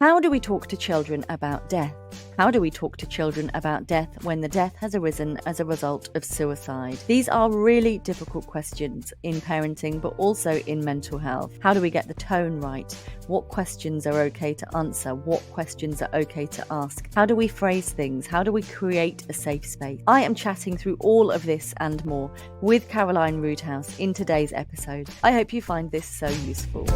How do we talk to children about death? How do we talk to children about death when the death has arisen as a result of suicide? These are really difficult questions in parenting, but also in mental health. How do we get the tone right? What questions are okay to answer? What questions are okay to ask? How do we phrase things? How do we create a safe space? I am chatting through all of this and more with Caroline Roodhouse in today's episode. I hope you find this so useful.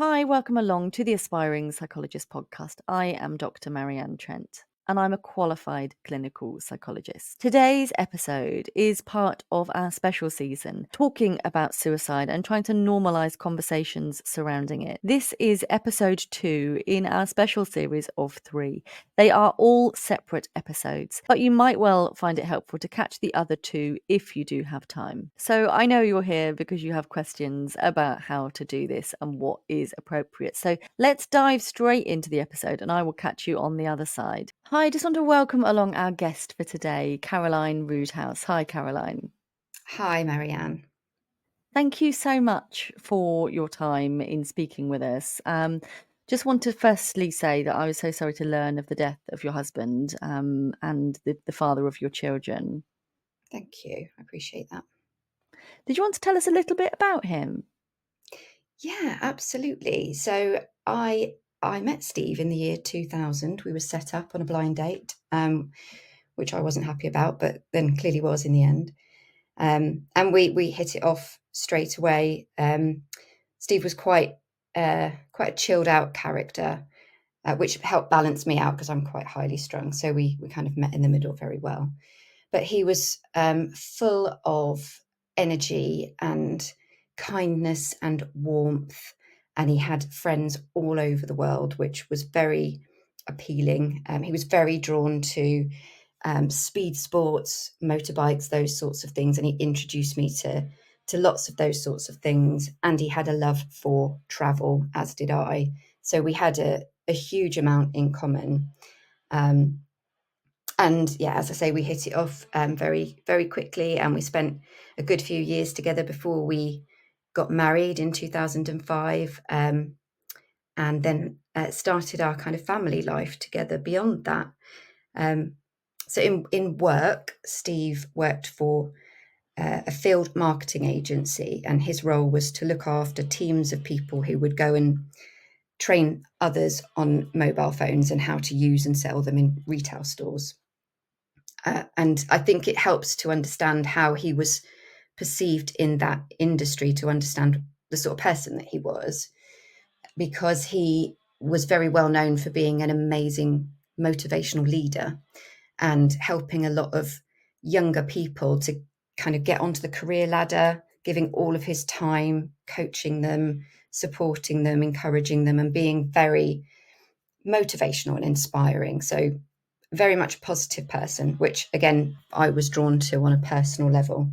Hi, welcome along to the Aspiring Psychologist podcast. I am Dr. Marianne Trent, and I'm a qualified clinical psychologist. Today's episode is part of our special season, talking about suicide and trying to normalise conversations surrounding it. This is episode 2 in our special series of 3. They are all separate episodes, but you might well find it helpful to catch the other 2 if you do have time. So I know you're here because you have questions about how to do this and what is appropriate. So let's dive straight into the episode and I will catch you on the other side. Hi, I just want to welcome along our guest for today, Caroline Roodhouse. Hi, Caroline. Hi, Marianne. Thank you so much for your time in speaking with us. Just want to firstly say that I was so sorry to learn of the death of your husband and the father of your children. Thank you. I appreciate that. Did you want to tell us a little bit about him? Yeah, absolutely. So I met Steve in the year 2000. We were set up on a blind date, which I wasn't happy about, but then clearly was in the end. And we hit it off straight away. Steve was quite a chilled out character, which helped balance me out because I'm quite highly strung. So we kind of met in the middle very well. But he was full of energy and kindness and warmth, and he had friends all over the world, which was very appealing. He was very drawn to speed sports, motorbikes, those sorts of things, and he introduced me to lots of those sorts of things. And he had a love for travel, as did I. So we had a huge amount in common. And yeah, as I say, we hit it off very, very quickly, and we spent a good few years together before we got married in 2005, and then started our kind of family life together beyond that. So in work, Steve worked for a field marketing agency, and his role was to look after teams of people who would go and train others on mobile phones and how to use and sell them in retail stores. And I think it helps to understand how he was perceived in that industry, to understand the sort of person that he was, because he was very well known for being an amazing motivational leader and helping a lot of younger people to kind of get onto the career ladder, giving all of his time, coaching them, supporting them, encouraging them, and being very motivational and inspiring. So very much a positive person, which again, I was drawn to on a personal level.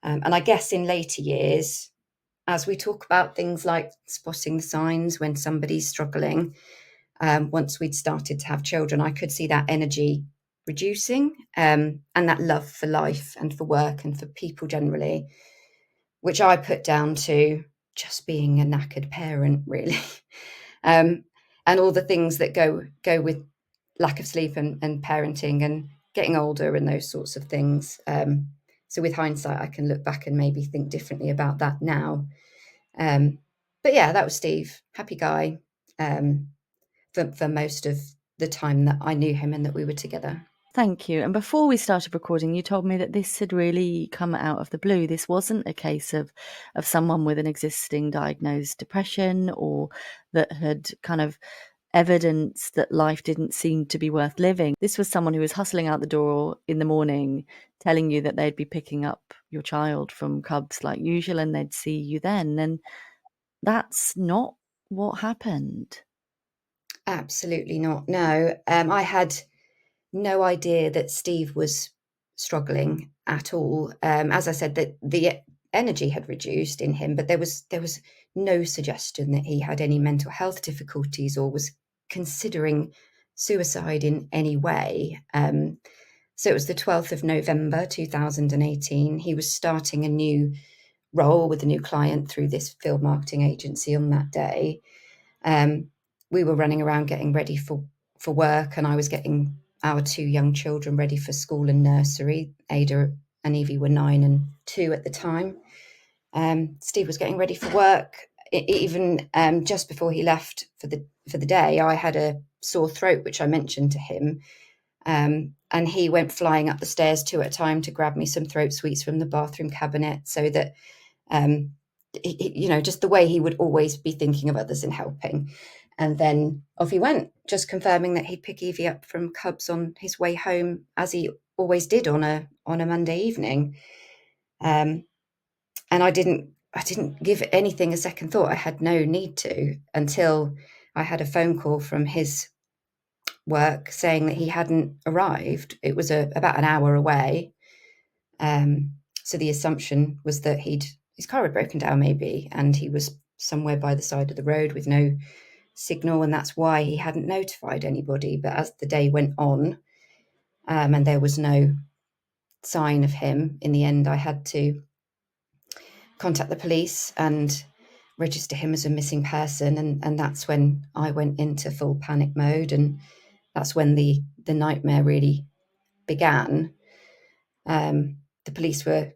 And I guess in later years, as we talk about things like spotting the signs when somebody's struggling, once we'd started to have children, I could see that energy reducing, and that love for life and for work and for people generally, which I put down to just being a knackered parent, really. And all the things that go with lack of sleep and parenting and getting older and those sorts of things. So with hindsight, I can look back and maybe think differently about that now. But yeah, that was Steve. Happy guy for most of the time that I knew him and that we were together. Thank you. And before we started recording, you told me that this had really come out of the blue. This wasn't a case of someone with an existing diagnosed depression or that had kind of evidence that life didn't seem to be worth living. This was someone who was hustling out the door in the morning, telling you that they'd be picking up your child from Cubs like usual and they'd see you then. And that's not what happened. Absolutely not. No, I had no idea that Steve was struggling at all. As I said, that the energy had reduced in him, but there was no suggestion that he had any mental health difficulties or was considering suicide in any way. So it was the 12th of November 2018. He was starting a new role with a new client through this field marketing agency on that day. We were running around getting ready for work, and I was getting our 2 young children ready for school and nursery. Ada and Evie were 9 and 2 at the time. Steve was getting ready for work. Even just before he left for the day, I had a sore throat, which I mentioned to him. And he went flying up the stairs 2 at a time to grab me some throat sweets from the bathroom cabinet, so that, just the way he would always be thinking of others and helping. And then off he went, just confirming that he'd pick Evie up from Cubs on his way home, as he always did on a Monday evening. And I didn't give anything a second thought. I had no need to, until I had a phone call from his work saying that he hadn't arrived. It was about an hour away. So the assumption was that his car had broken down maybe, and he was somewhere by the side of the road with no signal, and that's why he hadn't notified anybody. But as the day went on, and there was no sign of him, in the end I had to contact the police and register him as a missing person, and that's when I went into full panic mode, and that's when the nightmare really began. The police were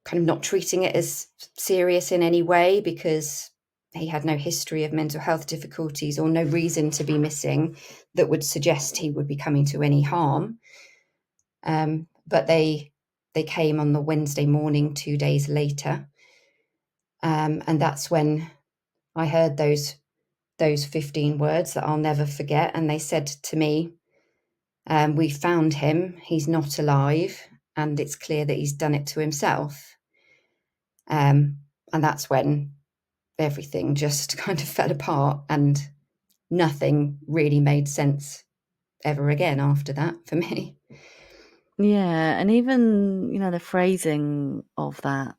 kind of not treating it as serious in any way, because he had no history of mental health difficulties or no reason to be missing that would suggest he would be coming to any harm. But they came on the Wednesday morning 2 days later, and that's when I heard those 15 words that I'll never forget. And they said to me, "We found him. He's not alive, and it's clear that he's done it to himself." And that's when everything just kind of fell apart, and nothing really made sense ever again after that for me. Yeah, and even, the phrasing of that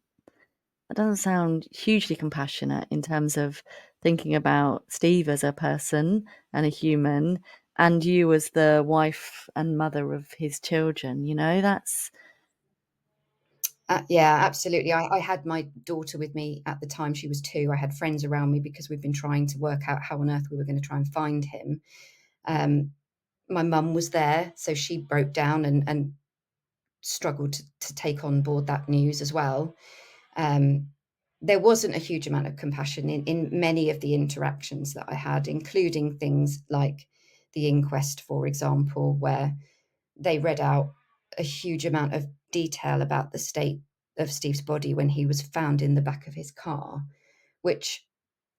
doesn't sound hugely compassionate in terms of thinking about Steve as a person and a human, and you as the wife and mother of his children. That's Yeah, absolutely. I had my daughter with me at the time. She was 2. I had friends around me because we've been trying to work out how on earth we were going to try and find him. My mum was there, so she broke down and struggled to take on board that news as well. There wasn't a huge amount of compassion in many of the interactions that I had, including things like the inquest, for example, where they read out a huge amount of detail about the state of Steve's body when he was found in the back of his car, which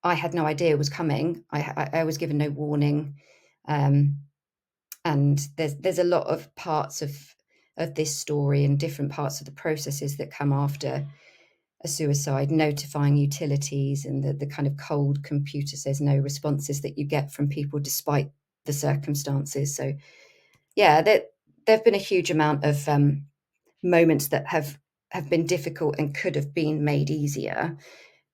I had no idea was coming. I was given no warning. And there's a lot of parts of this story and different parts of the processes that come after a suicide, notifying utilities, and the kind of cold computer says no responses that you get from people despite the circumstances. So yeah, there have been a huge amount of moments that have been difficult and could have been made easier.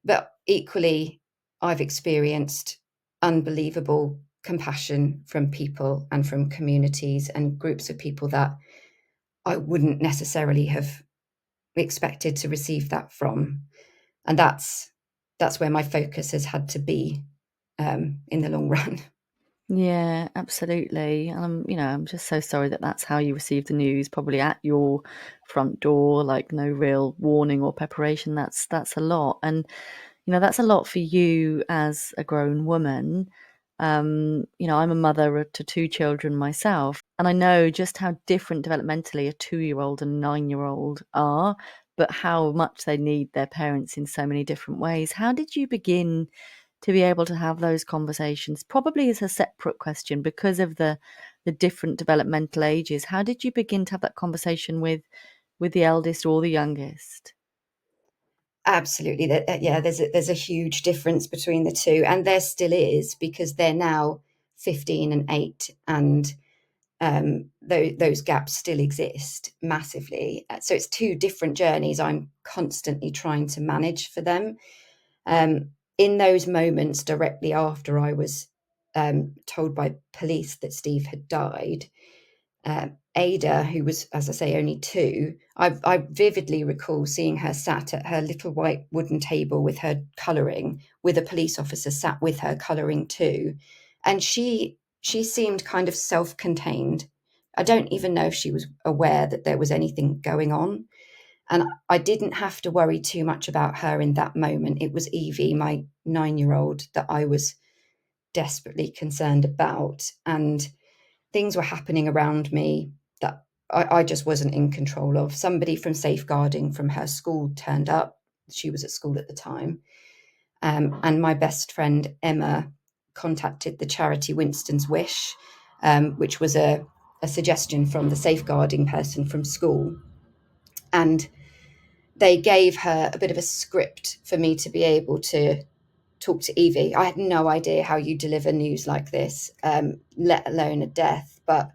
But equally, I've experienced unbelievable compassion from people and from communities and groups of people that I wouldn't necessarily have expected to receive that from. And that's where my focus has had to be in the long run. Yeah, absolutely. I'm just so sorry that that's how you received the news, probably at your front door, like no real warning or preparation. That's a lot. And, that's a lot for you as a grown woman. I'm a mother to 2 children myself, and I know just how different developmentally a 2-year-old and 9-year-old are, but how much they need their parents in so many different ways. How did you begin to be able to have those conversations? Probably is a separate question because of the different developmental ages. How did you begin to have that conversation with the eldest or the youngest? Absolutely. Yeah, there's a huge difference between the two, and there still is, because they're now 15 and 8, and those gaps still exist massively. So it's 2 different journeys I'm constantly trying to manage for them. In those moments directly after I was told by police that Steve had died, Ada, who was, as I say, only 2, I vividly recall seeing her sat at her little white wooden table with her colouring, with a police officer sat with her colouring too. And she seemed kind of self-contained. I don't even know if she was aware that there was anything going on. And I didn't have to worry too much about her in that moment. It was Evie, my 9-year-old, that I was desperately concerned about. And things were happening around me that I just wasn't in control of. Somebody from safeguarding from her school turned up. She was at school at the time. And my best friend, Emma, contacted the charity Winston's Wish, which was a suggestion from the safeguarding person from school. And they gave her a bit of a script for me to be able to talk to Evie. I had no idea how you deliver news like this, let alone a death, but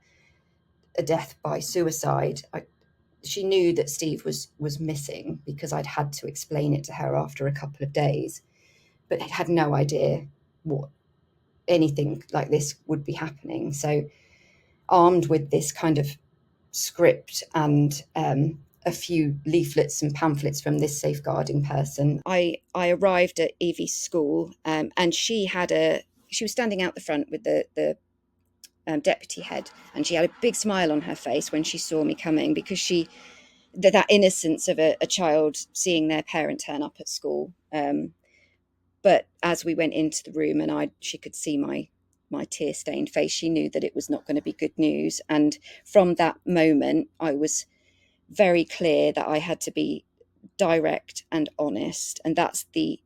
a death by suicide. She knew that Steve was missing because I'd had to explain it to her after a couple of days, but had no idea what anything like this would be happening. So armed with this kind of script and a few leaflets and pamphlets from this safeguarding person, I arrived at Evie's school, and she was standing out the front with the deputy head, and she had a big smile on her face when she saw me coming, because that innocence of a child seeing their parent turn up at school. But as we went into the room and she could see my tear-stained face, she knew that it was not going to be good news. And from that moment, I was very clear that I had to be direct and honest, and that's the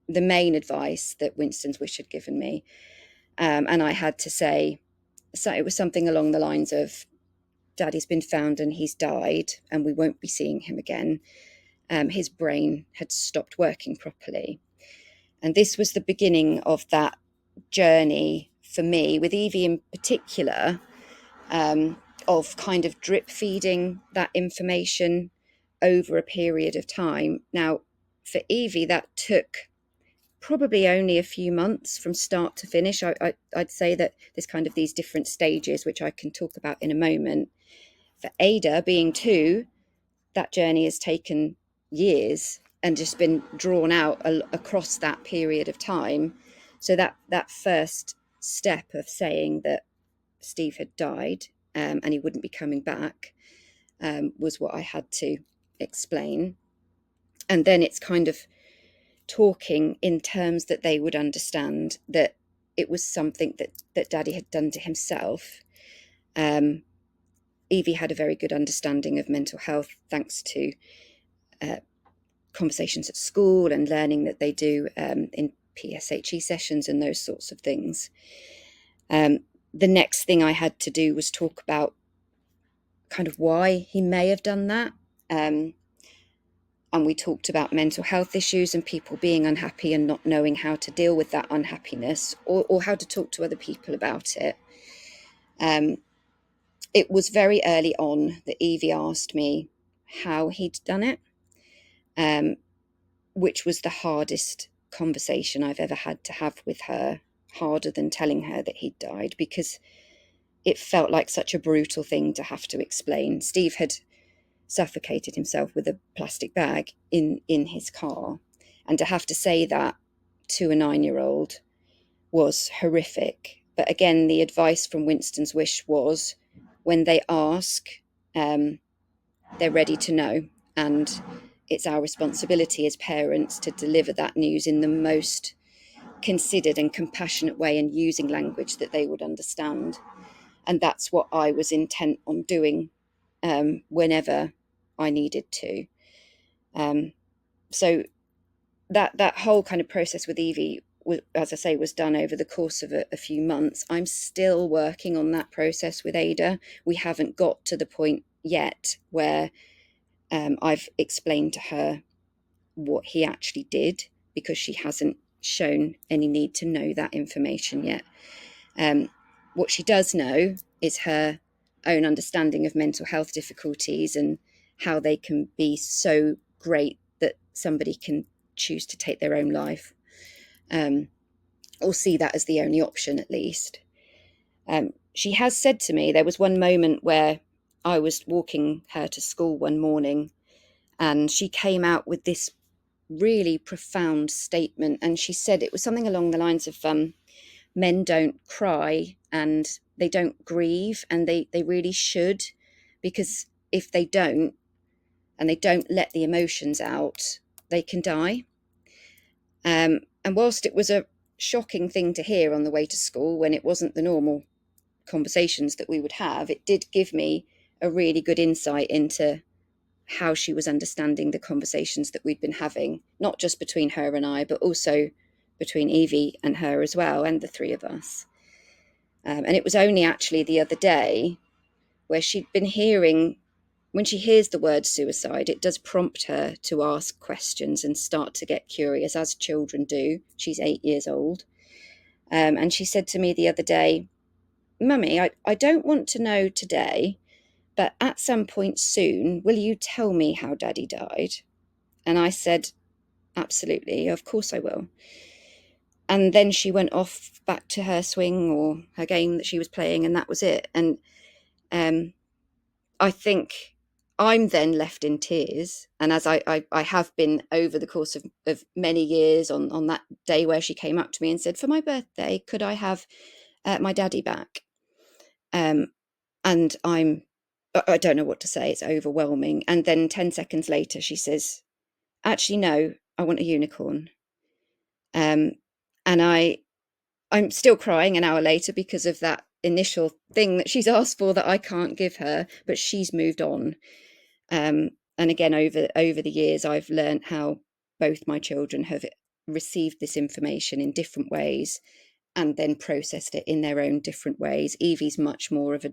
main advice that Winston's Wish had given me. And I had to say, so it was something along the lines of, Daddy's been found and he's died, and we won't be seeing him again. His brain had stopped working properly. And this was the beginning of that journey for me, with Evie in particular, of kind of drip feeding that information over a period of time. Now, for Evie, that took probably only a few months from start to finish. I'd say that there's kind of these different stages, which I can talk about in a moment. For Ada, being 2, that journey has taken years and just been drawn out across that period of time. So that first step of saying that Steve had died, and he wouldn't be coming back, was what I had to explain. And then it's kind of talking in terms that they would understand, that it was something that Daddy had done to himself. Evie had a very good understanding of mental health, thanks to conversations at school and learning that they do in PSHE sessions and those sorts of things. The next thing I had to do was talk about kind of why he may have done that. And we talked about mental health issues and people being unhappy and not knowing how to deal with that unhappiness, or how to talk to other people about it. It was very early on that Evie asked me how he'd done it, which was the hardest conversation I've ever had to have with her, harder than telling her that he'd died, because it felt like such a brutal thing to have to explain. Steve had suffocated himself with a plastic bag in his car, and to have to say that to a 9-year-old was horrific. But again, the advice from Winston's Wish was, when they ask, they're ready to know, and it's our responsibility as parents to deliver that news in the most considered and compassionate way, and using language that they would understand. And that's what I was intent on doing, whenever I needed to. So that whole kind of process with Evie, as I say, was done over the course of a few months. I'm still working on that process with Ada. We haven't got to the point yet where I've explained to her what he actually did, because she hasn't shown any need to know that information yet. What she does know is her own understanding of mental health difficulties, and how they can be so great that somebody can choose to take their own life, or see that as the only option, at least. she has said to me, there was one moment where I was walking her to school one morning, and she came out with this really profound statement. And she said it was something along the lines of, men don't cry and they don't grieve, and they really should, because if they don't, and they don't let the emotions out, they can die. And whilst it was a shocking thing to hear on the way to school, when it wasn't the normal conversations that we would have, it did give me a really good insight into how she was understanding the conversations that we'd been having, not just between her and I, but also between Evie and her as well, and the three of us. And it was only actually the other day where she'd been hearing, when she hears the word suicide, it does prompt her to ask questions and start to get curious, as children do. She's 8 years old. And she said to me the other day, "Mummy, I don't want to know today, but at some point soon, will you tell me how Daddy died?" And I said, "Absolutely, of course I will." And then she went off back to her swing or her game that she was playing, and that was it. And I think I'm then left in tears. And as I have been over the course of many years, on that day where she came up to me and said, "For my birthday, could I have my daddy back?" And I don't know what to say. It's overwhelming. And then 10 seconds later, she says, "Actually, no, I want a unicorn." And I'm still crying an hour later because of that initial thing that she's asked for that I can't give her, but she's moved on. And again, over the years, I've learned how both my children have received this information in different ways and then processed it in their own different ways. Evie's much more of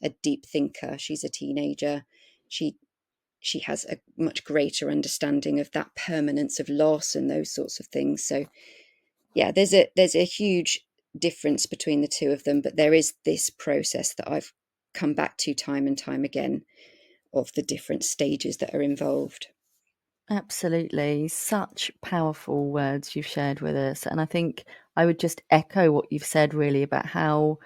a deep thinker. She's a teenager. She has a much greater understanding of that permanence of loss and those sorts of things. So yeah, there's a huge difference between the two of them, but there is this process that I've come back to time and time again of the different stages that are involved. Absolutely. Such powerful words you've shared with us. And I think I would just echo what you've said really about how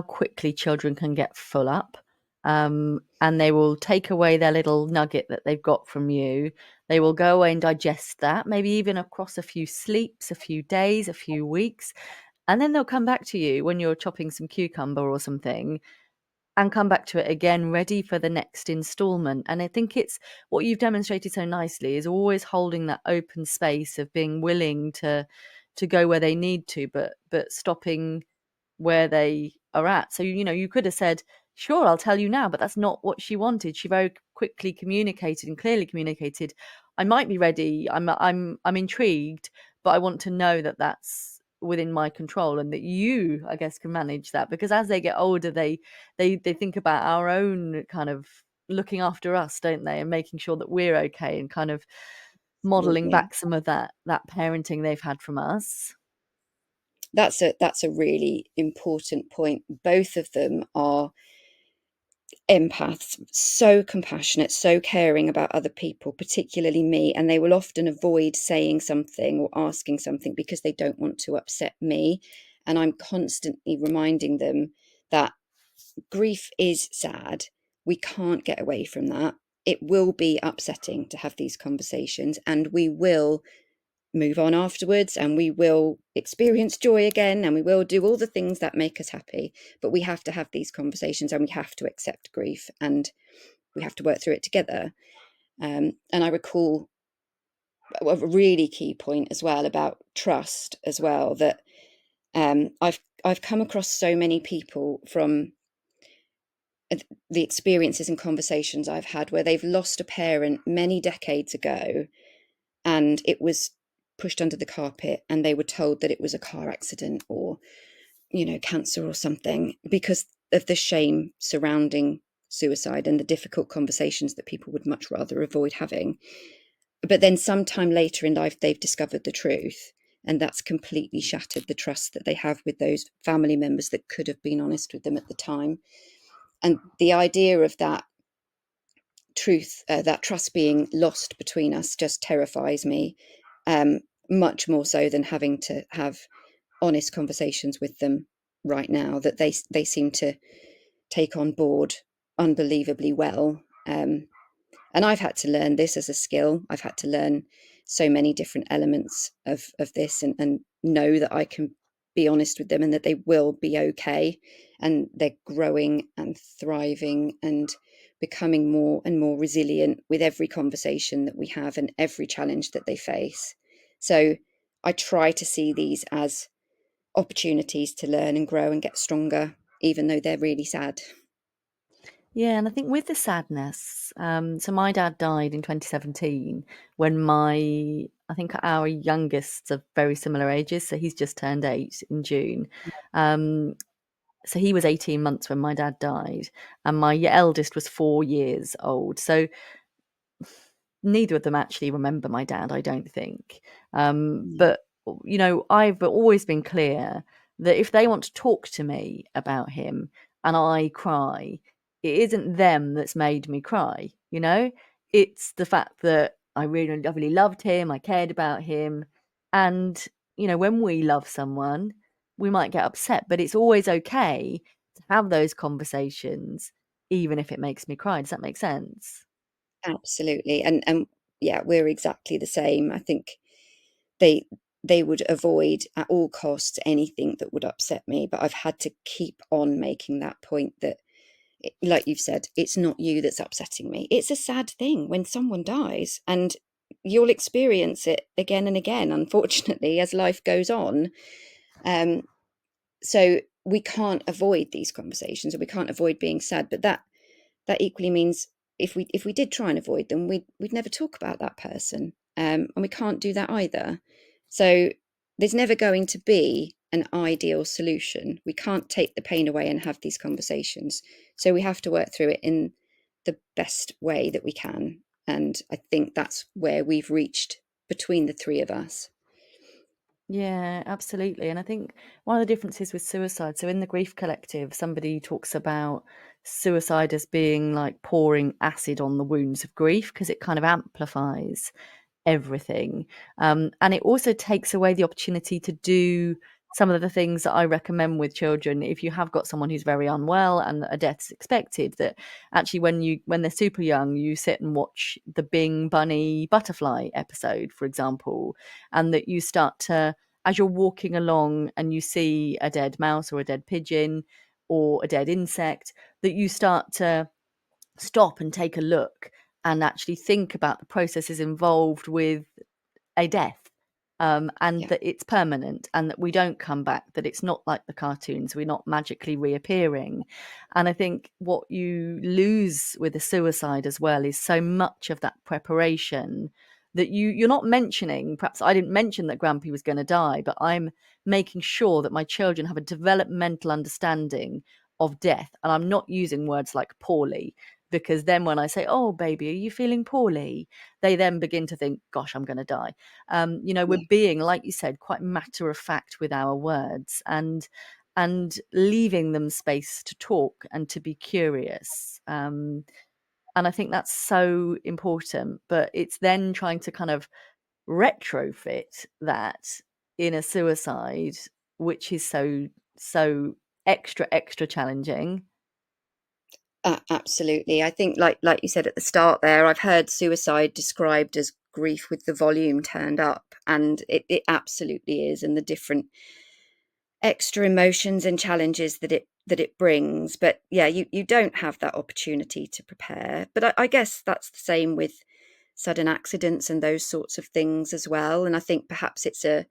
quickly children can get full up. And they will take away their little nugget that they've got from you. They will go away and digest that, maybe even across a few sleeps, a few days, a few weeks. And then they'll come back to you when you're chopping some cucumber or something, and come back to it again, ready for the next installment. And I think it's what you've demonstrated so nicely is always holding that open space of being willing to go where they need to, but stopping where they are at. So, you could have said, "Sure, I'll tell you now," but that's not what she wanted. She very quickly communicated and clearly communicated, "I might be ready. I'm intrigued, but I want to know that that's within my control, and that you, I guess, can manage that." Because as they get older, they think about our own kind of looking after us, don't they, and making sure that we're okay, and kind of modeling Absolutely. back some of that parenting they've had from us. That's a really important point. Both of them are empaths, so compassionate, so caring about other people, particularly me, and they will often avoid saying something or asking something because they don't want to upset me. And I'm constantly reminding them that grief is sad. We can't get away from that. It will be upsetting to have these conversations, and we will move on afterwards, and we will experience joy again, and we will do all the things that make us happy. But we have to have these conversations, and we have to accept grief, and we have to work through it together. And I recall a really key point as well about trust as well, that I've come across so many people from the experiences and conversations I've had where they've lost a parent many decades ago, and it was pushed under the carpet, and they were told that it was a car accident or, cancer or something, because of the shame surrounding suicide and the difficult conversations that people would much rather avoid having. But then sometime later in life, they've discovered the truth, and that's completely shattered the trust that they have with those family members that could have been honest with them at the time. And the idea of that truth, that trust being lost between us, just terrifies me, much more so than having to have honest conversations with them right now that they seem to take on board unbelievably well. And I've had to learn this as a skill. I've had to learn so many different elements of this, and know that I can be honest with them and that they will be okay. And they're growing and thriving and becoming more and more resilient with every conversation that we have and every challenge that they face. So I try to see these as opportunities to learn and grow and get stronger, even though they're really sad. Yeah, and I think with the sadness, so my dad died in 2017 when I think our youngest are very similar ages, so he's just turned 8 in June. Um, so he was 18 months when my dad died, and my eldest was 4 years old. So neither of them actually remember my dad, I don't think. But I've always been clear that if they want to talk to me about him and I cry, it isn't them that's made me cry. It's the fact that I really loved him, I cared about him, and when we love someone, we might get upset, but it's always okay to have those conversations, even if it makes me cry. Does that make sense? Absolutely. And yeah, we're exactly the same. I think they they would avoid at all costs anything that would upset me, but I've had to keep on making that point that, like you've said, it's not you that's upsetting me. It's a sad thing when someone dies, and you'll experience it again and again, unfortunately, as life goes on. Um, so we can't avoid these conversations, or we can't avoid being sad, but that equally means if we did try and avoid them, we'd never talk about that person, and we can't do that either. So there's never going to be an ideal solution. We can't take the pain away and have these conversations. So we have to work through it in the best way that we can. And I think that's where we've reached between the three of us. Yeah, absolutely. And I think one of the differences with suicide, so in the Grief Collective, somebody talks about suicide as being like pouring acid on the wounds of grief because it kind of amplifies everything. And it also takes away the opportunity to do some of the things that I recommend with children. If you have got someone who's very unwell and a death is expected, that actually when they're super young, you sit and watch the Bing Bunny butterfly episode, for example, and that you start to, as you're walking along and you see a dead mouse or a dead pigeon or a dead insect, that you start to stop and take a look and actually think about the processes involved with a death, and Yeah. that it's permanent and that we don't come back, that it's not like the cartoons, we're not magically reappearing. And I think what you lose with a suicide as well is so much of that preparation that you're not mentioning. Perhaps I didn't mention that Grampy was going to die, but I'm making sure that my children have a developmental understanding of death, and I'm not using words like poorly, because then when I say, oh baby, are you feeling poorly, they then begin to think, gosh, I'm going to die. We're Yeah. being, like you said, quite matter of fact with our words, and leaving them space to talk and to be curious. And I think that's so important. But it's then trying to kind of retrofit that in a suicide, which is so extra challenging. Absolutely. I think, like you said at the start there, I've heard suicide described as grief with the volume turned up, and it absolutely is, and the different extra emotions and challenges that it brings. But yeah, you don't have that opportunity to prepare. But I guess that's the same with sudden accidents and those sorts of things as well. And I think perhaps it's a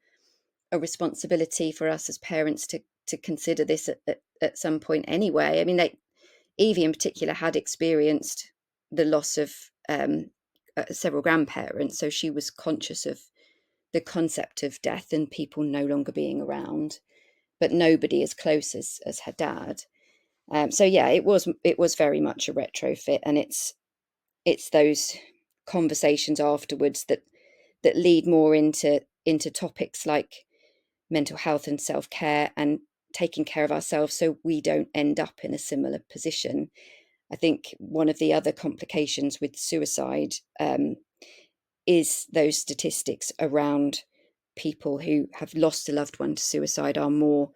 responsibility for us as parents to consider this at some point anyway. I mean, Evie in particular had experienced the loss of several grandparents, so she was conscious of the concept of death and people no longer being around, but nobody as close as her dad. So yeah, it was very much a retrofit, and it's those conversations afterwards that lead more into topics like mental health and self-care and taking care of ourselves so we don't end up in a similar position. I think one of the other complications with suicide is those statistics around people who have lost a loved one to suicide are more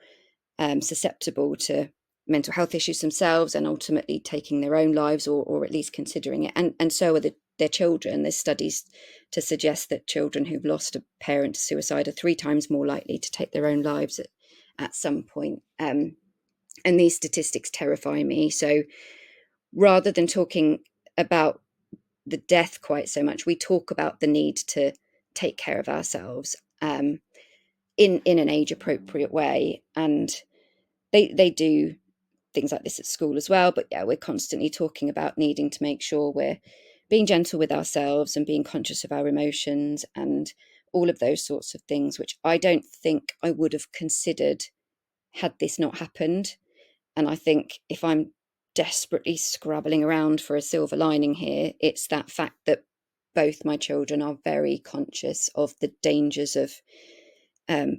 susceptible to mental health issues themselves and ultimately taking their own lives, or at least considering it. And so are their children. There's studies to suggest that children who've lost a parent to suicide are 3 times more likely to take their own lives at some point. And these statistics terrify me. So rather than talking about the death quite so much, we talk about the need to take care of ourselves in an age appropriate way. And they do things like this at school as well. But yeah, we're constantly talking about needing to make sure we're being gentle with ourselves and being conscious of our emotions and all of those sorts of things, which I don't think I would have considered had this not happened. And I think if I'm desperately scrabbling around for a silver lining here, it's that fact that both my children are very conscious of the dangers of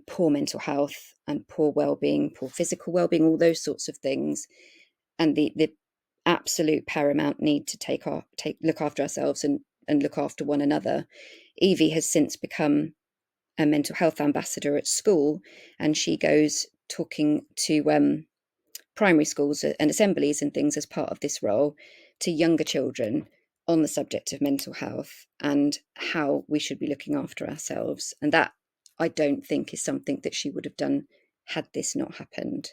poor mental health and poor well-being, poor physical well-being, all those sorts of things, and the absolute paramount need to look after ourselves and look after one another. Evie has since become a mental health ambassador at school, and she goes talking to primary schools and assemblies and things as part of this role to younger children on the subject of mental health and how we should be looking after ourselves. And that, I don't think, is something that she would have done had this not happened.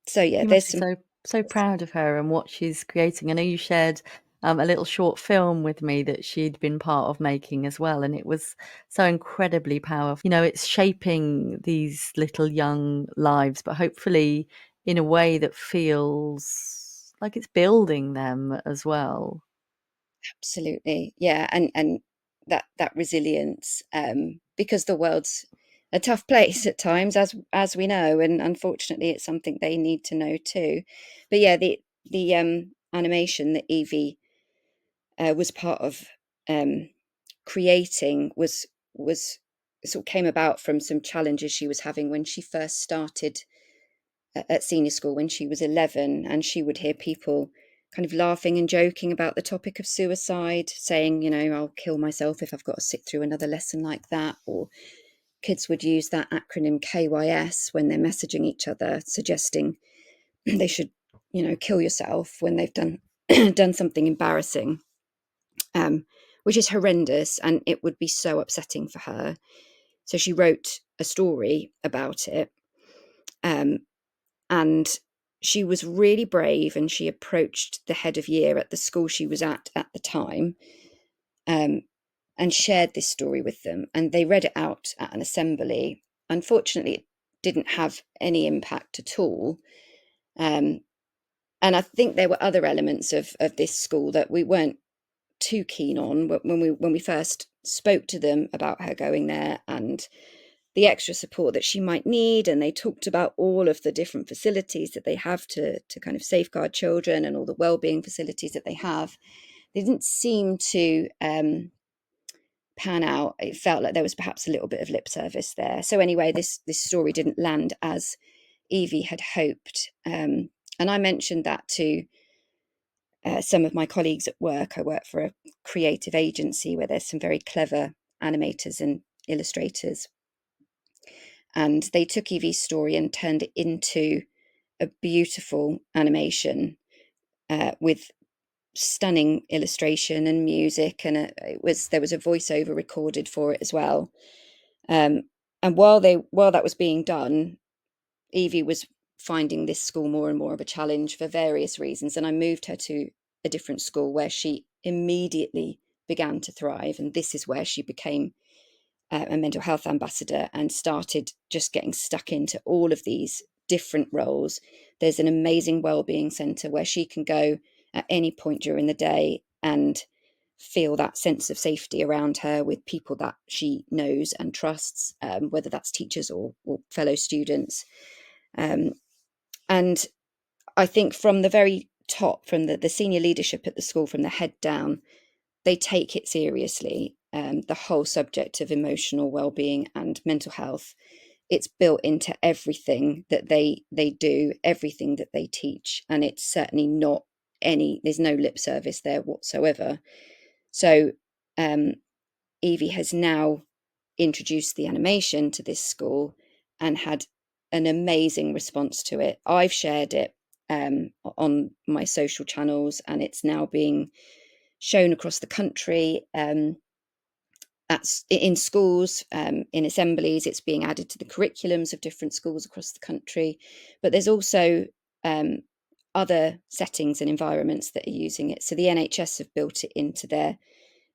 So yeah, You there's must be some. so proud of her and what she's creating. I know you shared a little short film with me that she'd been part of making as well, and it was so incredibly powerful. You know, it's shaping these little young lives, but hopefully in a way that feels like it's building them as well. Absolutely, yeah, and that resilience, because the world's a tough place at times, as we know, and unfortunately, it's something they need to know too. But yeah, the animation that Evie was part of creating was sort of came about from some challenges she was having when she first started at senior school when she was 11, and she would hear people kind of laughing and joking about the topic of suicide, saying, you know, I'll kill myself if I've got to sit through another lesson like that. Or kids would use that acronym KYS when they're messaging each other, suggesting they should, you know, kill yourself when they've done done something embarrassing, which is horrendous, and it would be so upsetting for her. So she wrote a story about it, and she was really brave, and she approached the head of year at the school she was at the time, and shared this story with them, and they read it out at an assembly. Unfortunately, it didn't have any impact at all, and I think there were other elements of this school that we weren't too keen on when we first spoke to them about her going there and the extra support that she might need. And they talked about all of the different facilities that they have to kind of safeguard children and all the wellbeing facilities that they have. They didn't seem to pan out. It felt like there was perhaps a little bit of lip service there. So anyway, this story didn't land as Evie had hoped. And I mentioned that to some of my colleagues at work. I work for a creative agency where there's some very clever animators and illustrators. And they took Evie's story and turned it into a beautiful animation with stunning illustration and music. And there was a voiceover recorded for it as well. And while that was being done, Evie was finding this school more and more of a challenge for various reasons. And I moved her to a different school where she immediately began to thrive. And this is where she became a mental health ambassador and started just getting stuck into all of these different roles. There's an amazing wellbeing centre where she can go at any point during the day and feel that sense of safety around her with people that she knows and trusts, whether that's teachers or fellow students. And I think from the very top, from the senior leadership at the school, from the head down, they take it seriously. The whole subject of emotional well-being and mental health, it's built into everything that they do, everything that they teach, and it's certainly not there's no lip service there whatsoever. So Evie has now introduced the animation to this school and had an amazing response to it. I've shared it on my social channels, and it's now being shown across the country. In schools, in assemblies, it's being added to the curriculums of different schools across the country. But there's also other settings and environments that are using it. So the NHS have built it into their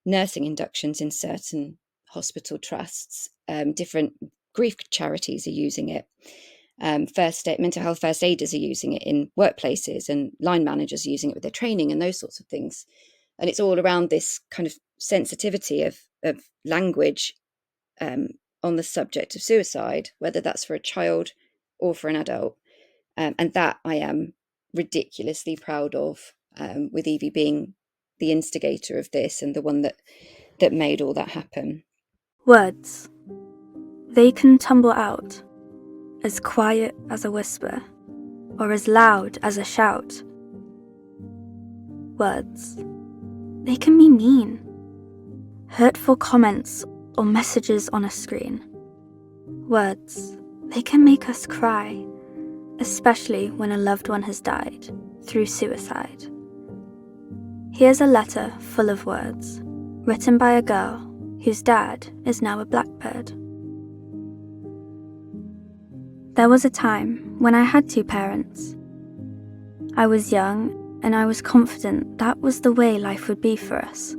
nursing inductions in certain hospital trusts. Different grief charities are using it. Mental health first aiders are using it in workplaces, and line managers are using it with their training and those sorts of things. And it's all around this kind of sensitivity of language on the subject of suicide, whether that's for a child or for an adult. And that I am ridiculously proud of, with Evie being the instigator of this and the one that made all that happen. Words. They can tumble out, as quiet as a whisper, or as loud as a shout. Words. They can be mean, hurtful comments or messages on a screen. Words. They can make us cry, especially when a loved one has died through suicide. Here's a letter full of words, written by a girl whose dad is now a Blackbird. There was a time when I had two parents. I was young and I was confident that was the way life would be for us.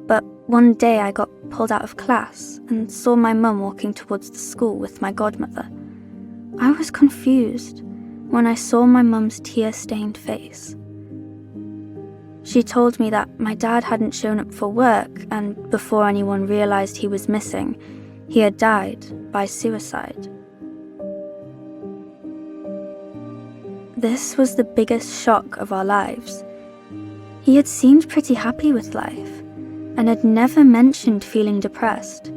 But one day I got pulled out of class and saw my mum walking towards the school with my godmother. I was confused when I saw my mum's tear-stained face. She told me that my dad hadn't shown up for work, and before anyone realized he was missing, he had died by suicide. This was the biggest shock of our lives. He had seemed pretty happy with life, and had never mentioned feeling depressed,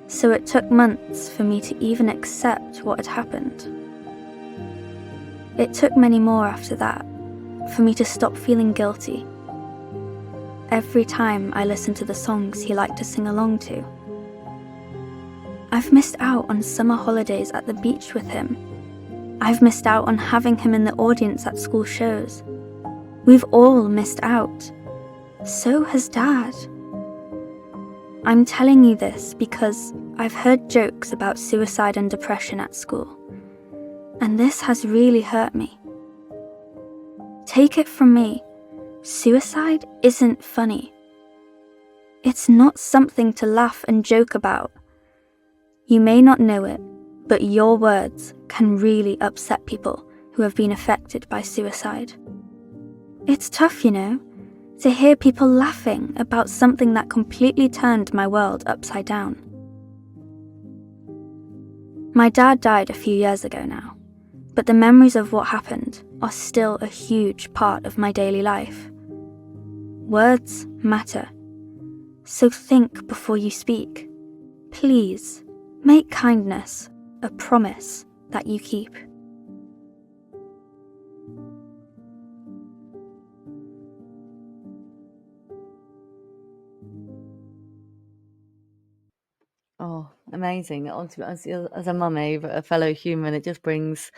so it took months for me to even accept what had happened. It took many more after that for me to stop feeling guilty. Every time I listened to the songs he liked to sing along to. I've missed out on summer holidays at the beach with him. I've missed out on having him in the audience at school shows. We've all missed out. So has Dad. I'm telling you this because I've heard jokes about suicide and depression at school, and this has really hurt me. Take it from me, suicide isn't funny. It's not something to laugh and joke about. You may not know it, but your words can really upset people who have been affected by suicide. It's tough, you know, to hear people laughing about something that completely turned my world upside down. My dad died a few years ago now, but the memories of what happened are still a huge part of my daily life. Words matter, so think before you speak. Please, make kindness a promise that you keep. Oh, amazing. Honestly, as a mummy, a fellow human, it just brings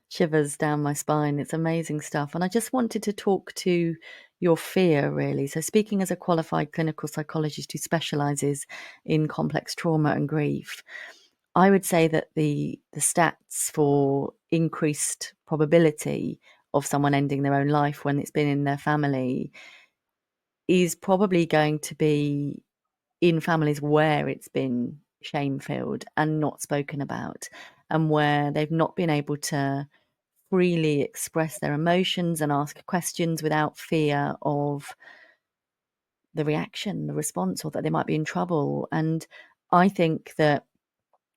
shivers down my spine. It's amazing stuff. And I just wanted to talk to your fear, really. So speaking as a qualified clinical psychologist who specialises in complex trauma and grief, I would say that the stats for increased probability of someone ending their own life when it's been in their family is probably going to be in families where it's been shame-filled and not spoken about, and where they've not been able to freely express their emotions and ask questions without fear of the reaction, the response, or that they might be in trouble. And I think that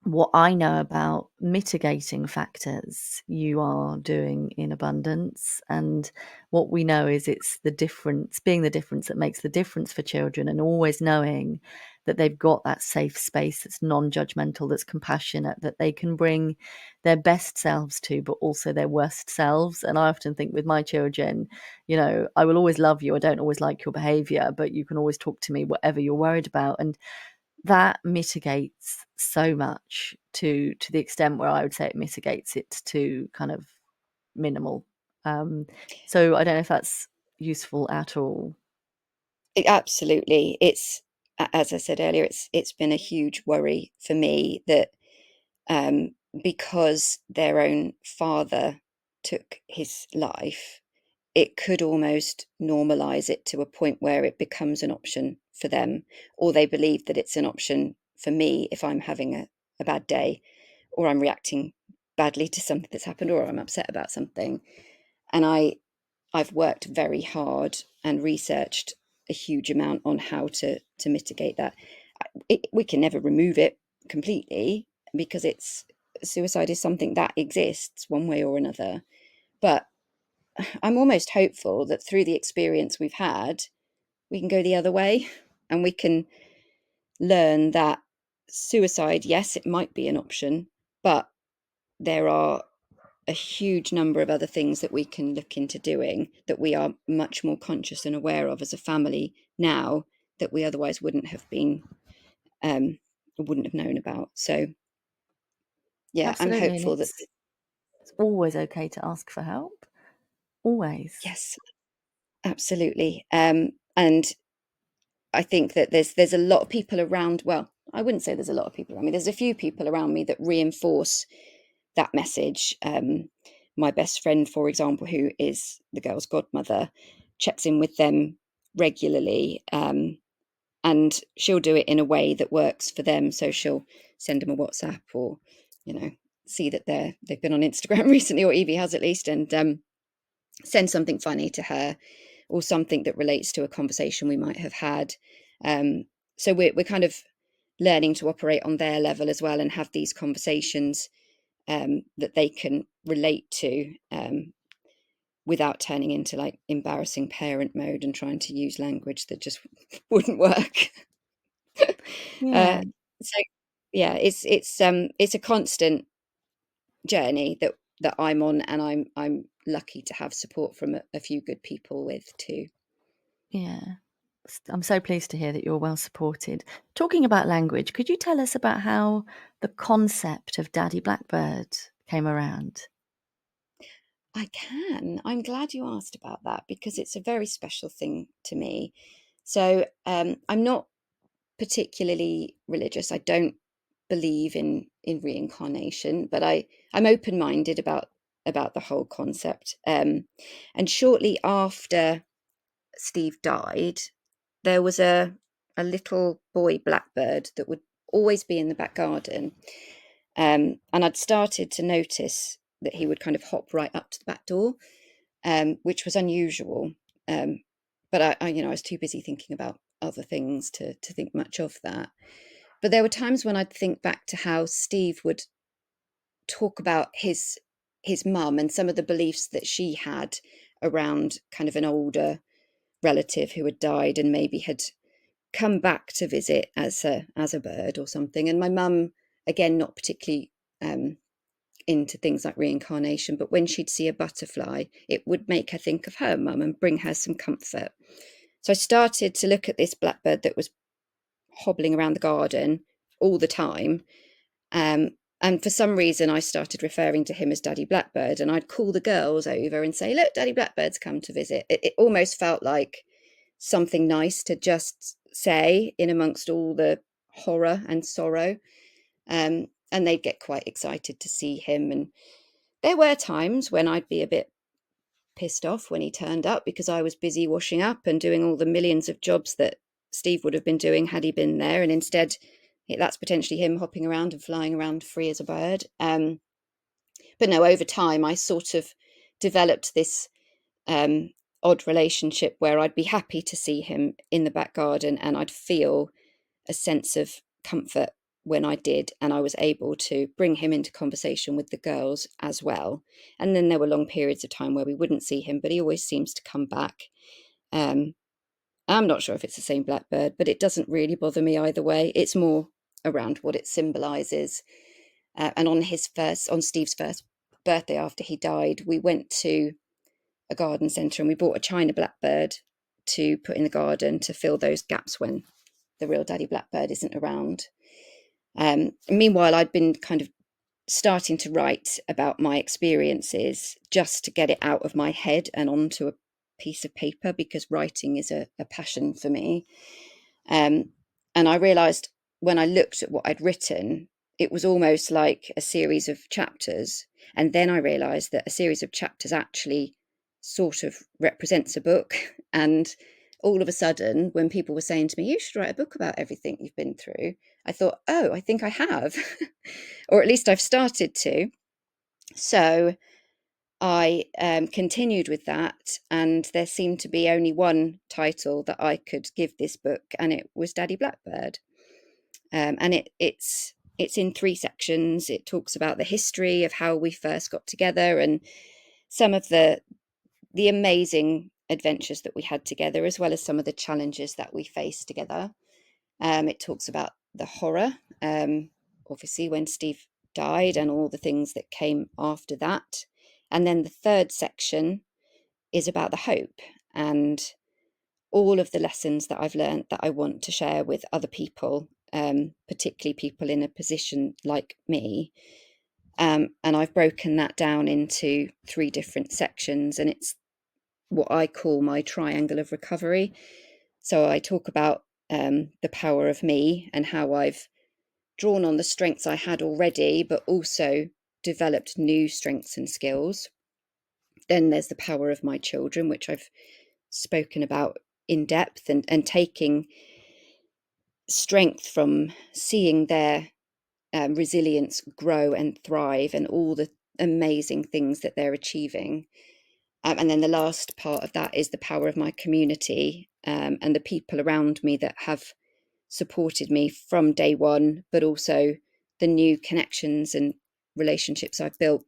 what I know about mitigating factors you are doing in abundance, and what we know is it's the difference, being the difference that makes the difference for children, and always knowing that they've got that safe space that's non-judgmental, that's compassionate, that they can bring their best selves to, but also their worst selves. And I often think with my children, you know, I will always love you. I don't always like your behavior, but you can always talk to me whatever you're worried about. And that mitigates so much to the extent where I would say it mitigates it to kind of minimal. So I don't know if that's useful at all. Absolutely. It's, as I said earlier, it's been a huge worry for me that because their own father took his life, it could almost normalize it to a point where it becomes an option for them, or they believe that it's an option for me if I'm having a bad day, or I'm reacting badly to something that's happened, or I'm upset about something. And I've worked very hard and researched a huge amount on how to mitigate that. We can never remove it completely, because suicide is something that exists one way or another. But I'm almost hopeful that through the experience we've had, we can go the other way, and we can learn that suicide, yes, it might be an option, but there are a huge number of other things that we can look into doing that we are much more conscious and aware of as a family now, that we otherwise wouldn't have been, wouldn't have known about. So yeah, I'm Absolutely. And hopeful that it's always okay to ask for help. Always. yes, absolutely. And I think that there's a lot of people around. Well, I wouldn't say there's a lot of people around me. There's a few people around me that reinforce that message. My best friend, for example, who is the girl's godmother, checks in with them regularly, and she'll do it in a way that works for them. So she'll send them a WhatsApp, or see that they've been on Instagram recently, or Evie has at least, and send something funny to her, or something that relates to a conversation we might have had. So we're kind of learning to operate on their level as well, and have these conversations that they can relate to, without turning into like embarrassing parent mode and trying to use language that just wouldn't work. Yeah. So yeah, it's a constant journey that I'm on, and I'm lucky to have support from a few good people with too. Yeah. I'm so pleased to hear that you're well supported. Talking about language, could you tell us about how the concept of Daddy Blackbird came around? I can. I'm glad you asked about that, because it's a very special thing to me. So I'm not particularly religious. I don't believe in reincarnation, but I'm open-minded about the whole concept. And shortly after Steve died, there was a little boy Blackbird that would always be in the back garden. And I'd started to notice that he would kind of hop right up to the back door, which was unusual. But I was too busy thinking about other things to think much of that. But there were times when I'd think back to how Steve would talk about his mum and some of the beliefs that she had around kind of an older relative who had died and maybe had come back to visit as a bird or something. And my mum, again, not particularly into things like reincarnation, but when she'd see a butterfly, it would make her think of her mum and bring her some comfort. So I started to look at this blackbird that was hobbling around the garden all the time. And for some reason, I started referring to him as Daddy Blackbird, and I'd call the girls over and say, look, Daddy Blackbird's come to visit. It almost felt like something nice to just say in amongst all the horror and sorrow. And they'd get quite excited to see him. And there were times when I'd be a bit pissed off when he turned up, because I was busy washing up and doing all the millions of jobs that Steve would have been doing had he been there. And instead, that's potentially him hopping around and flying around free as a bird. But no, over time, I sort of developed this odd relationship where I'd be happy to see him in the back garden, and I'd feel a sense of comfort when I did, and I was able to bring him into conversation with the girls as well. And then there were long periods of time where we wouldn't see him, but he always seems to come back. I'm not sure if it's the same blackbird, but it doesn't really bother me either way. It's more around what it symbolizes. And on Steve's first birthday after he died, we went to a garden centre and we bought a China blackbird to put in the garden to fill those gaps when the real Daddy Blackbird isn't around. Meanwhile, I'd been kind of starting to write about my experiences just to get it out of my head and onto a piece of paper, because writing is a passion for me. And I realised when I looked at what I'd written, it was almost like a series of chapters. And then I realised that a series of chapters actually sort of represents a book. And all of a sudden, when people were saying to me, you should write a book about everything you've been through, I thought, oh, I think I have, or at least I've started to. So I continued with that, and there seemed to be only one title that I could give this book, and it was Daddy Blackbird. And it's in 3 sections. It talks about the history of how we first got together and some of the amazing adventures that we had together, as well as some of the challenges that we faced together. It talks about the horror, obviously, when Steve died and all the things that came after that. And then the 3rd section is about the hope and all of the lessons that I've learned that I want to share with other people, particularly people in a position like me. And I've broken that down into 3 different sections, and it's what I call my triangle of recovery. So I talk about the power of me and how I've drawn on the strengths I had already, but also developed new strengths and skills. Then there's the power of my children, which I've spoken about in depth, and taking strength from seeing their resilience grow and thrive and all the amazing things that they're achieving. And then the last part of that is the power of my community, and the people around me that have supported me from day one, but also the new connections and relationships I've built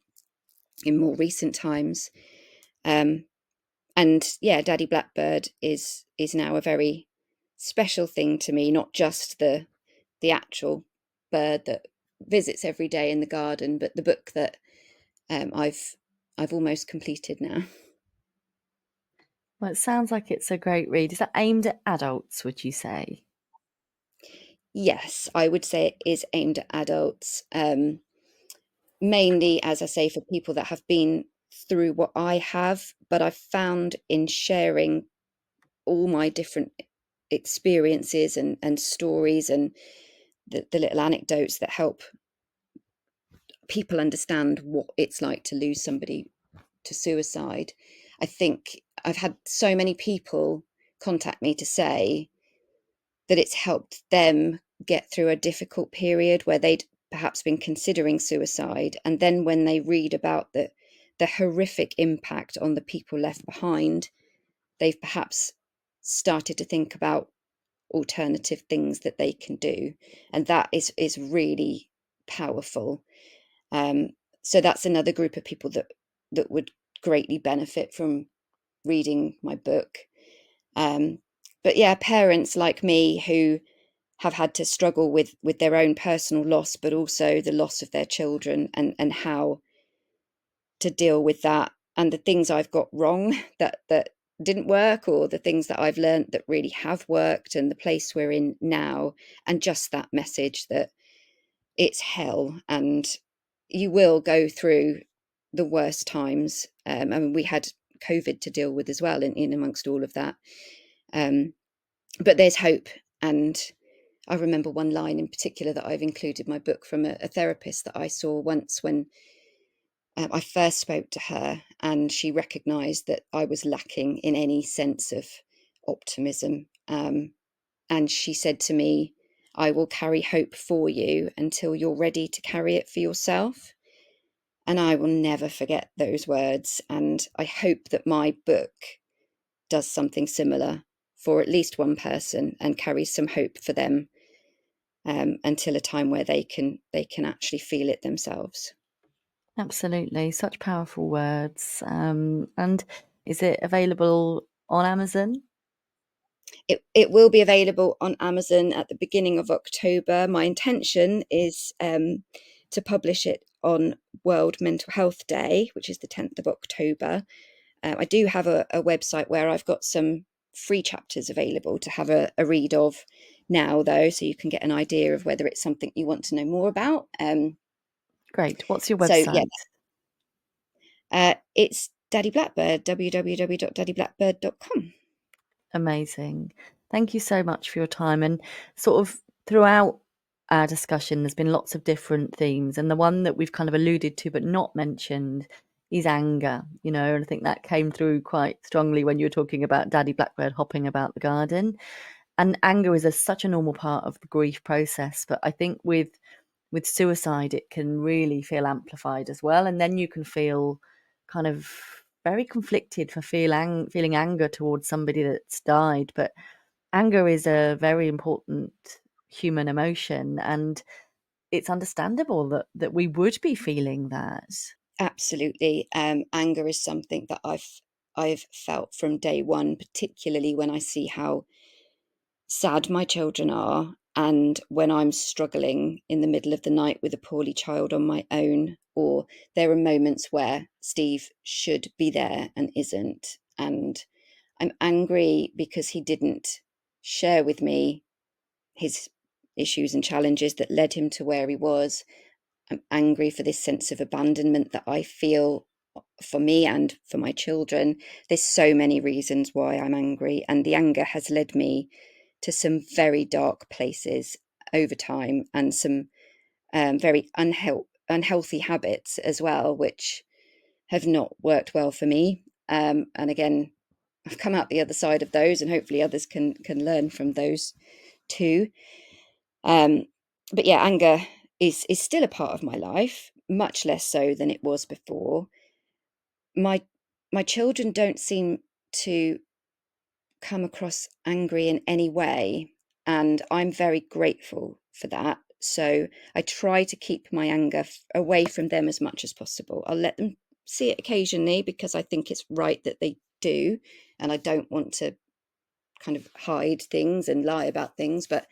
in more recent times. And yeah, Daddy Blackbird is now a very special thing to me, not just the actual bird that visits every day in the garden, but the book that I've almost completed now. Well, it sounds like it's a great read. Is that aimed at adults, would you say? Yes, I would say it is aimed at adults, mainly, as I say, for people that have been through what I have. But I've found in sharing all my different experiences and stories and the little anecdotes that help people understand what it's like to lose somebody to suicide. I think I've had so many people contact me to say that it's helped them get through a difficult period where they'd perhaps been considering suicide. And then when they read about the horrific impact on the people left behind, they've perhaps started to think about alternative things that they can do. And that is really powerful. So that's another group of people that would greatly benefit from reading my book. But yeah, parents like me who have had to struggle with their own personal loss, but also the loss of their children, and how to deal with that, and the things I've got wrong that didn't work, or the things that I've learned that really have worked, and the place we're in now, and just that message that it's hell and you will go through the worst times. I mean, we had COVID to deal with as well in amongst all of that. But there's hope. And I remember one line in particular that I've included in my book from a therapist that I saw once when I first spoke to her, and she recognised that I was lacking in any sense of optimism. And she said to me, I will carry hope for you until you're ready to carry it for yourself. And I will never forget those words. And I hope that my book does something similar for at least one person and carries some hope for them, until a time where they can actually feel it themselves. Absolutely. Such powerful words. And is it available on Amazon? It will be available on Amazon at the beginning of October. My intention is to publish it on World Mental Health Day, which is the 10th of October. I do have a website where I've got some free chapters available to have a read of now, though, so you can get an idea of whether it's something you want to know more about. Great. What's your So website? It's Daddy Blackbird, www.daddyblackbird.com. Amazing. Thank you so much for your time. And sort of throughout our discussion, there's been lots of different themes. And the one that we've kind of alluded to but not mentioned is anger, and I think that came through quite strongly when you were talking about Daddy Blackbird hopping about the garden. And anger is such a normal part of the grief process. But I think with suicide, it can really feel amplified as well. And then you can feel kind of very conflicted for feeling anger towards somebody that's died. But anger is a very important human emotion, and it's understandable that we would be feeling that. Absolutely. Anger is something that I've felt from day one, particularly when I see how sad my children are, and when I'm struggling in the middle of the night with a poorly child on my own, or there are moments where Steve should be there and isn't, and I'm angry because he didn't share with me his issues and challenges that led him to where he was. I'm angry for this sense of abandonment that I feel for me and for my children. There's so many reasons why I'm angry, and the anger has led me to some very dark places over time, and some very unhealthy habits as well, which have not worked well for me. And again, I've come out the other side of those, and hopefully others can learn from those too. But yeah, anger is still a part of my life, much less so than it was before. My children don't seem to come across angry in any way, and I'm very grateful for that. So I try to keep my anger away from them as much as possible. I'll let them see it occasionally because I think it's right that they do, and I don't want to kind of hide things and lie about things, but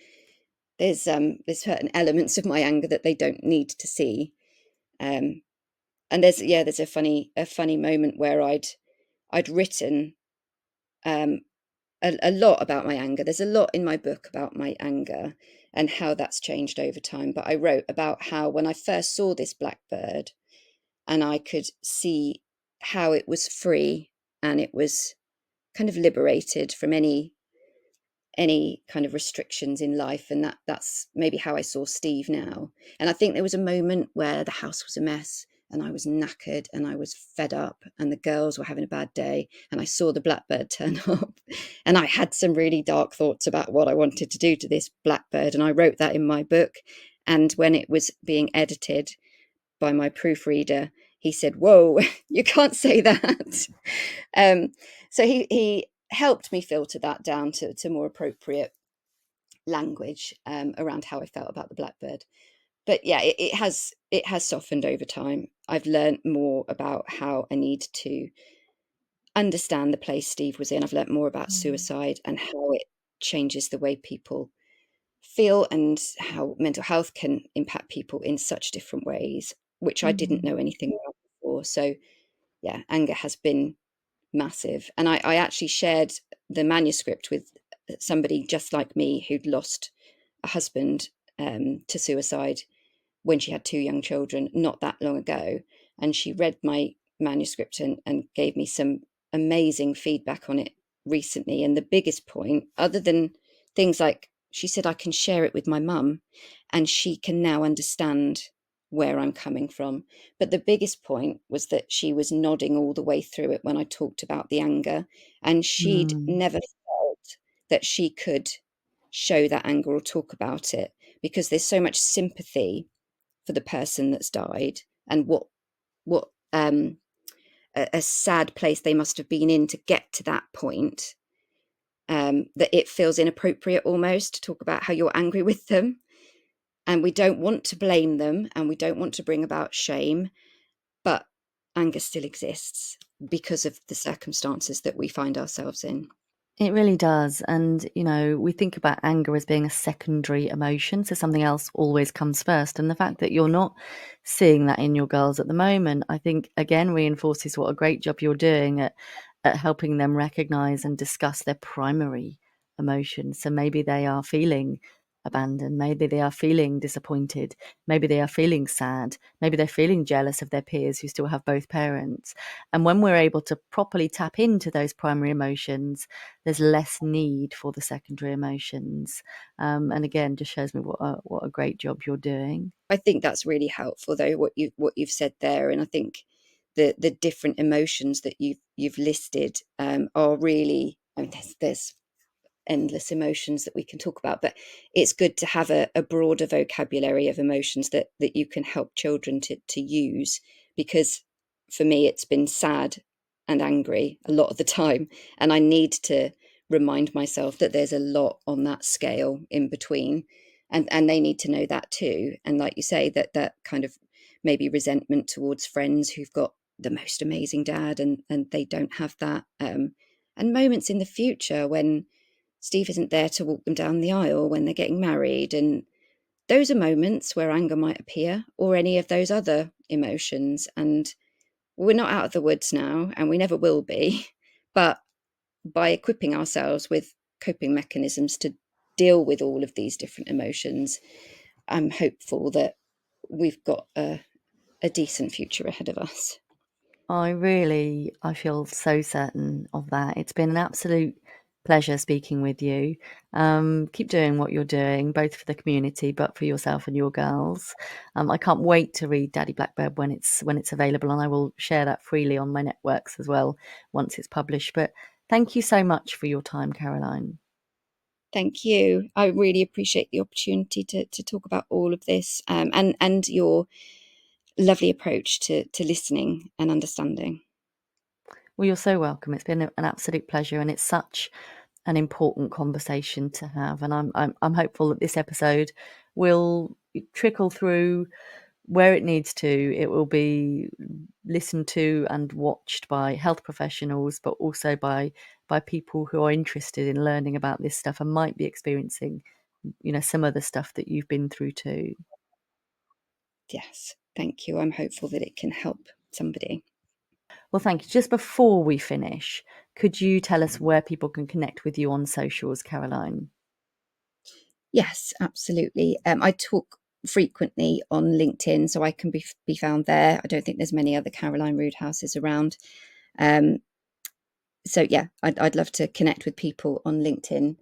there's certain elements of my anger that they don't need to see. And there's a funny moment where I'd written a lot about my anger. There's a lot in my book about my anger and how that's changed over time. But I wrote about how when I first saw this blackbird, and I could see how it was free and it was kind of liberated from any kind of restrictions in life, and that's maybe how I saw Steve now. And I think there was a moment where the house was a mess and I was knackered and I was fed up and the girls were having a bad day, and I saw the blackbird turn up, and I had some really dark thoughts about what I wanted to do to this blackbird, and I wrote that in my book. And when it was being edited by my proofreader, he said, "Whoa, you can't say that." So he helped me filter that down to more appropriate language around how I felt about the blackbird. But yeah, it has softened over time. I've learned more about how I need to understand the place Steve was in. I've learned more about suicide and how it changes the way people feel, and how mental health can impact people in such different ways, which I didn't know anything about before. So yeah, anger has been massive. And I actually shared the manuscript with somebody just like me who'd lost a husband to suicide when she had two young children not that long ago. And she read my manuscript and gave me some amazing feedback on it recently. And the biggest point, other than things like, she said, I can share it with my mum and she can now understand where I'm coming from. But the biggest point was that she was nodding all the way through it when I talked about the anger, and she'd never felt that she could show that anger or talk about it, because there's so much sympathy for the person that's died, and what a sad place they must have been in to get to that point, that it feels inappropriate almost to talk about how you're angry with them. And we don't want to blame them and we don't want to bring about shame, but anger still exists because of the circumstances that we find ourselves in. It really does. And, we think about anger as being a secondary emotion. So something else always comes first. And the fact that you're not seeing that in your girls at the moment, I think, again, reinforces what a great job you're doing at helping them recognize and discuss their primary emotions. So maybe they are feeling abandoned, maybe they are feeling disappointed, maybe they are feeling sad, maybe they're feeling jealous of their peers who still have both parents. And when we're able to properly tap into those primary emotions, there's less need for the secondary emotions. And again, just shows me what a great job you're doing. I think that's really helpful, though, what you've said there, and I think the different emotions that you've listed are really. I mean, there's endless emotions that we can talk about, but it's good to have a broader vocabulary of emotions that you can help children to use, because for me it's been sad and angry a lot of the time, and I need to remind myself that there's a lot on that scale in between, and they need to know that too. And like you say, that kind of maybe resentment towards friends who've got the most amazing dad and they don't have that, and moments in the future when Steve isn't there to walk them down the aisle when they're getting married. And those are moments where anger might appear, or any of those other emotions. And we're not out of the woods now, and we never will be. But by equipping ourselves with coping mechanisms to deal with all of these different emotions, I'm hopeful that we've got a decent future ahead of us. I feel so certain of that. It's been an absolute pleasure speaking with you. Keep doing what you're doing, both for the community, but for yourself and your girls. I can't wait to read Daddy Blackbird when it's available, and I will share that freely on my networks as well once it's published. But thank you so much for your time, Caroline. Thank you. I really appreciate the opportunity to talk about all of this, and your lovely approach to listening and understanding. Well, you're so welcome. It's been an absolute pleasure, and it's such an important conversation to have. And I'm hopeful that this episode will trickle through where it needs to. It will be listened to and watched by health professionals, but also by people who are interested in learning about this stuff and might be experiencing, some of the stuff that you've been through too. Yes, thank you. I'm hopeful that it can help somebody. Well, thank you. Just before we finish, could you tell us where people can connect with you on socials, Caroline? Yes, absolutely. I talk frequently on LinkedIn, so I can be found there. I don't think there's many other Caroline Roodhouses around. So yeah, I'd love to connect with people on LinkedIn.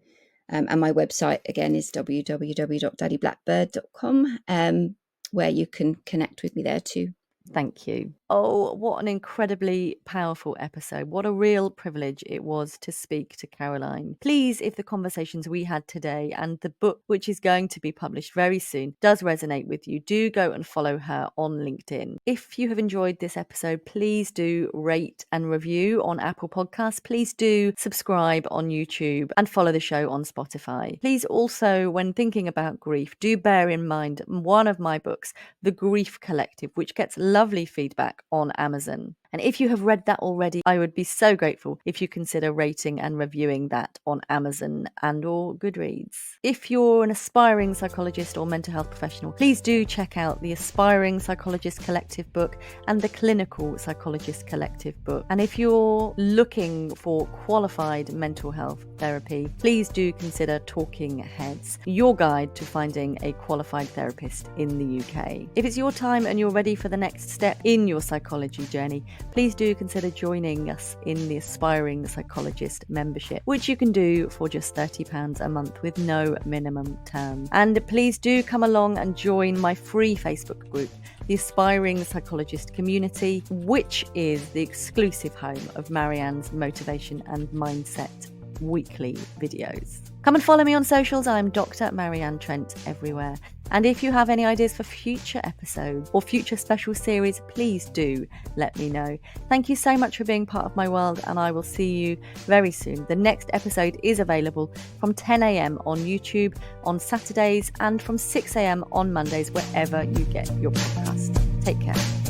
And my website again is www.daddyblackbird.com, where you can connect with me there too. Thank you. Oh, what an incredibly powerful episode. What a real privilege it was to speak to Caroline. Please, if the conversations we had today and the book, which is going to be published very soon, does resonate with you, do go and follow her on LinkedIn. If you have enjoyed this episode, please do rate and review on Apple Podcasts. Please do subscribe on YouTube and follow the show on Spotify. Please also, when thinking about grief, do bear in mind one of my books, The Grief Collective, which gets lovely feedback on Amazon. And if you have read that already, I would be so grateful if you consider rating and reviewing that on Amazon and or Goodreads. If you're an aspiring psychologist or mental health professional, please do check out the Aspiring Psychologist Collective book and the Clinical Psychologist Collective book. And if you're looking for qualified mental health therapy, please do consider Talking Heads, your guide to finding a qualified therapist in the UK. If it's your time and you're ready for the next step in your psychology journey, please do consider joining us in the Aspiring Psychologist membership, which you can do for just £30 a month with no minimum term. And please do come along and join my free Facebook group, the Aspiring Psychologist Community, which is the exclusive home of Marianne's motivation and mindset weekly videos. Come and follow me on socials. I'm Dr. Marianne Trent everywhere. And if you have any ideas for future episodes or future special series, please do let me know. Thank you so much for being part of my world, and I will see you very soon. The next episode is available from 10 a.m. on YouTube on Saturdays and from 6 a.m. on Mondays, wherever you get your podcast. Take care.